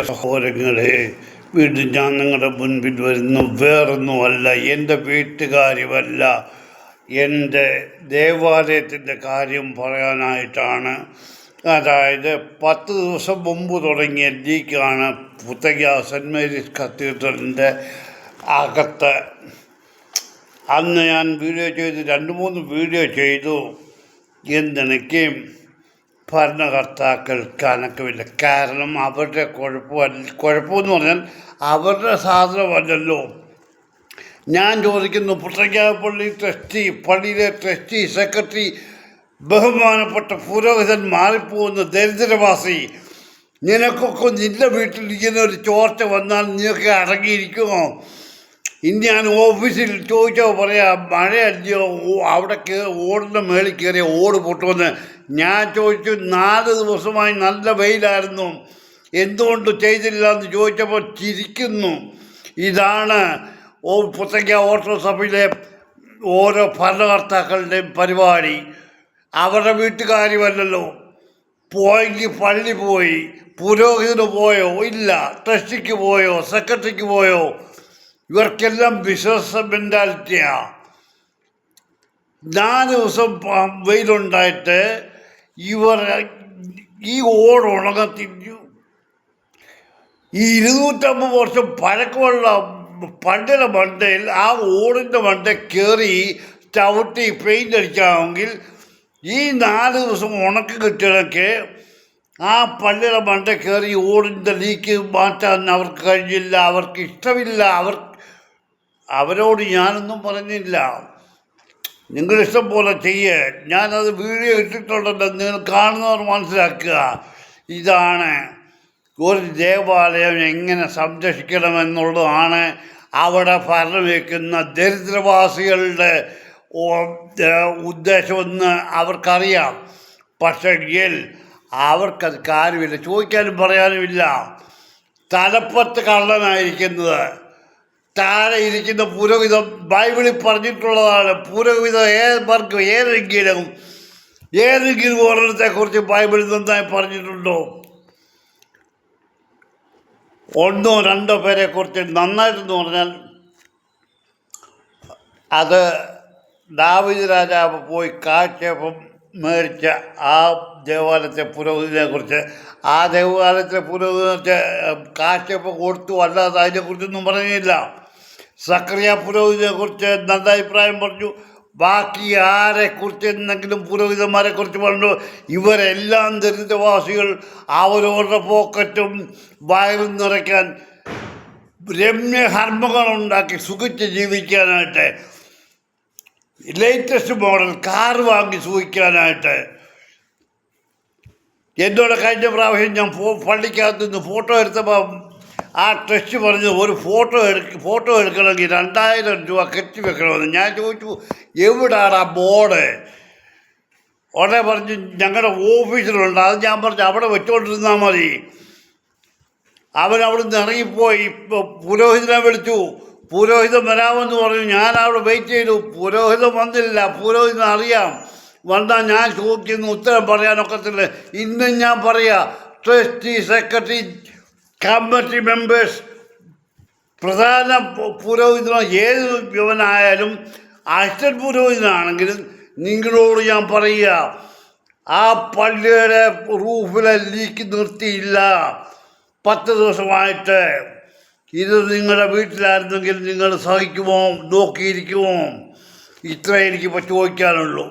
സഹോദരങ്ങളെ, വീണ്ടും ഞാൻ നിങ്ങളുടെ മുൻപിൽ വരുന്നു. വേറൊന്നുമല്ല, എൻ്റെ വീട്ടുകാര്യമല്ല, എൻ്റെ ദേവാലയത്തിൻ്റെ കാര്യം പറയാനായിട്ടാണ്. അതായത് 10 ദിവസം മുമ്പ് തുടങ്ങിയ ലീക്കാണ് പുത്തയ്യ സെൻറ്റ് മേരീസ് കത്തീഡ്രലിൻ്റെ അകത്ത്. അന്ന് ഞാൻ വീഡിയോ ചെയ്ത് 2-3 വീഡിയോ ചെയ്തു. എന്തെനിക്ക് ഭരണകർത്താക്കൾക്ക് അനക്കമില്ല. കാരണം അവരുടെ കുഴപ്പമെന്ന് പറഞ്ഞാൽ അവരുടെ സാധനമല്ലല്ലോ. ഞാൻ ചോദിക്കുന്നു, പുത്തയ്യ പള്ളിയിലെ ട്രസ്റ്റി സെക്രട്ടറി ബഹുമാനപ്പെട്ട പുരോഹിതൻ മാറിപ്പോകുന്ന ദരിദ്രവാസി, നിനക്കൊക്കെ നിന്റെ വീട്ടിൽ ഇങ്ങനെ ഒരു ചോർച്ച വന്നാൽ നീയൊക്കെ അടങ്ങിയിരിക്കുമോ? ഇനി ഞാൻ ഓഫീസിൽ ചോദിച്ചോ പറയാം, മഴയല്ലയോ അവിടെ ഓടിൻ്റെ മേളിൽ കയറിയ ഓട് പൊട്ടുമെന്ന്. ഞാൻ ചോദിച്ചു, 4 ദിവസമായി നല്ല വെയിലായിരുന്നു, എന്തുകൊണ്ട് ചെയ്തില്ല എന്ന് ചോദിച്ചപ്പോൾ ചിരിക്കുന്നു. ഇതാണ് പുത്തയ്യ ഓർത്തഡോക്സ് സഭയിലെ ഓരോ ഭരണകർത്താക്കളുടെയും പരിപാടി. അവരുടെ വീട്ടുകാര്യമല്ലല്ലോ. പോയെങ്കിൽ പള്ളി പോയി, പുരോഹിതന് പോയോ? ഇല്ല. ട്രസ്റ്റിക്ക് പോയോ? സെക്രട്ടറിക്ക് പോയോ? ഇവർക്കെല്ലാം ബിസിനസ് മെൻറ്റാലിറ്റിയാണ്. 4 ദിവസം വെയിലുണ്ടായിട്ട് ഇവർ ഈ ഓട് ഉണങ്ങത്തിഞ്ഞു. ഈ 250 വർഷം പഴക്കമുള്ള പള്ളിയുടെ മണ്ടയിൽ ആ ഓടിൻ്റെ മണ്ട കയറി ചവിട്ടി പെയിൻ്റ് അടിക്കാമെങ്കിൽ ഈ 4 ദിവസം ഉണക്ക് കിട്ടിയതൊക്കെ ആ പള്ളിയുടെ മണ്ട കയറി ഓടിൻ്റെ ലീക്ക് മാറ്റാൻ അവർക്ക് കഴിഞ്ഞില്ല, അവർക്ക് ഇഷ്ടമില്ല. അവരോട് ഞാനൊന്നും പറഞ്ഞില്ല, നിങ്ങളിഷ്ടം പോലെ ചെയ്യേ. ഞാനത് വീഡിയോ ഇട്ടിട്ടുണ്ടല്ലോ, നിങ്ങൾ കാണുന്നവർ മനസ്സിലാക്കുക. ഇതാണ് ഒരു ദേവാലയം എങ്ങനെ സംരക്ഷിക്കണമെന്നുള്ളതാണ് അവിടെ ഭരണം വയ്ക്കുന്ന ദരിദ്രവാസികളുടെ ഉദ്ദേശമെന്ന് അവർക്കറിയാം. പക്ഷെങ്കിൽ അവർക്കത് കാര്യമില്ല, ചോദിക്കാനും പറയാനുമില്ല. തലപ്പത്ത് കള്ളനായിരിക്കുന്നത്, താഴെ ഇരിക്കുന്ന പുരോഹിതം ബൈബിളിൽ പറഞ്ഞിട്ടുള്ളതാണ്. പുരോഹിതം ഏതെങ്കിലും ഒരെണ്ണത്തെക്കുറിച്ച് ബൈബിളിൽ നന്നായി പറഞ്ഞിട്ടുണ്ടോ? 1-2 പേരെക്കുറിച്ച് നന്നായിട്ടെന്ന് പറഞ്ഞാൽ അത് ദാവീദ് രാജാവ് പോയി കാഴ്ചപ്പം മേടിച്ച ആ ദേവാലയത്തെ പുരോഹിതനെക്കുറിച്ച്, ആ ദേവാലയത്തിലെ പുരോഹിതത്തെ കാഴ്ചപ്പം കൊടുത്തു, അല്ലാതെ അതിനെക്കുറിച്ചൊന്നും പറഞ്ഞില്ല. സക്കറിയ പുരോഹിതനെക്കുറിച്ച് നല്ല അഭിപ്രായം പറഞ്ഞു. ബാക്കി ആരെക്കുറിച്ച് എന്തെങ്കിലും പുരോഹിതന്മാരെക്കുറിച്ച് പറഞ്ഞു? ഇവരെല്ലാം ദരിദ്രവാസികൾ, അവരവരുടെ പോക്കറ്റും വയറും നിറയ്ക്കാൻ രമ്യഹർമ്മങ്ങളുണ്ടാക്കി സുഖിച്ച് ജീവിക്കാനായിട്ട്, ലേറ്റസ്റ്റ് മോഡൽ കാർ വാങ്ങി സുഖിക്കാനായിട്ട്. എന്നോട് കഴിഞ്ഞ പ്രാവശ്യം ഞാൻ പള്ളിക്കകത്ത് നിന്ന് ഫോട്ടോ എടുത്തപ്പോൾ ആ ട്രസ്റ്റ് പറഞ്ഞു, ഒരു ഫോട്ടോ എടുക്കണമെങ്കിൽ 2000 രൂപ കെട്ടി വെക്കണമെന്ന്. ഞാൻ ചോദിച്ചു, എവിടാണ് ആ ബോർഡ്? ഉടനെ പറഞ്ഞു, ഞങ്ങളുടെ ഓഫീസിലുണ്ട്. അത് ഞാൻ പറഞ്ഞു, അവിടെ വെച്ചുകൊണ്ടിരുന്നാൽ മതി. അവൻ അവിടെ നിന്ന് ഇറങ്ങിപ്പോയി. പുരോഹിതനെ വിളിച്ചു, പുരോഹിതൻ വരാമെന്ന് പറഞ്ഞു. ഞാൻ അവിടെ വെയിറ്റ് ചെയ്തു, പുരോഹിതൻ വന്നില്ല. പുരോഹിതൻ അറിയാം, വന്നാൽ ഞാൻ ചോദിക്കുന്നു, ഉത്തരം പറയാനൊക്കത്തില്ല. ഇന്നും ഞാൻ പറയാം, ട്രസ്റ്റി, സെക്രട്ടറി, കമ്മിറ്റി മെമ്പേഴ്സ്, പ്രധാന പുരോഹിതനോ ഏത് യവനായാലും, അസിസ്റ്റന്റ് പുരോഹിതനാണെങ്കിലും നിങ്ങളോട് ഞാൻ പറയുക, ആ പള്ളിയുടെ റൂഫിലെ ലീക്ക് നിർത്തിയില്ല 10 ദിവസമായിട്ട്. ഇത് നിങ്ങളുടെ വീട്ടിലായിരുന്നെങ്കിൽ നിങ്ങൾ സഹിക്കുമോ? നോക്കിയിരിക്കുമോ? ഇത്രേ എനിക്കിപ്പോൾ ചോദിക്കാനുള്ളൂ.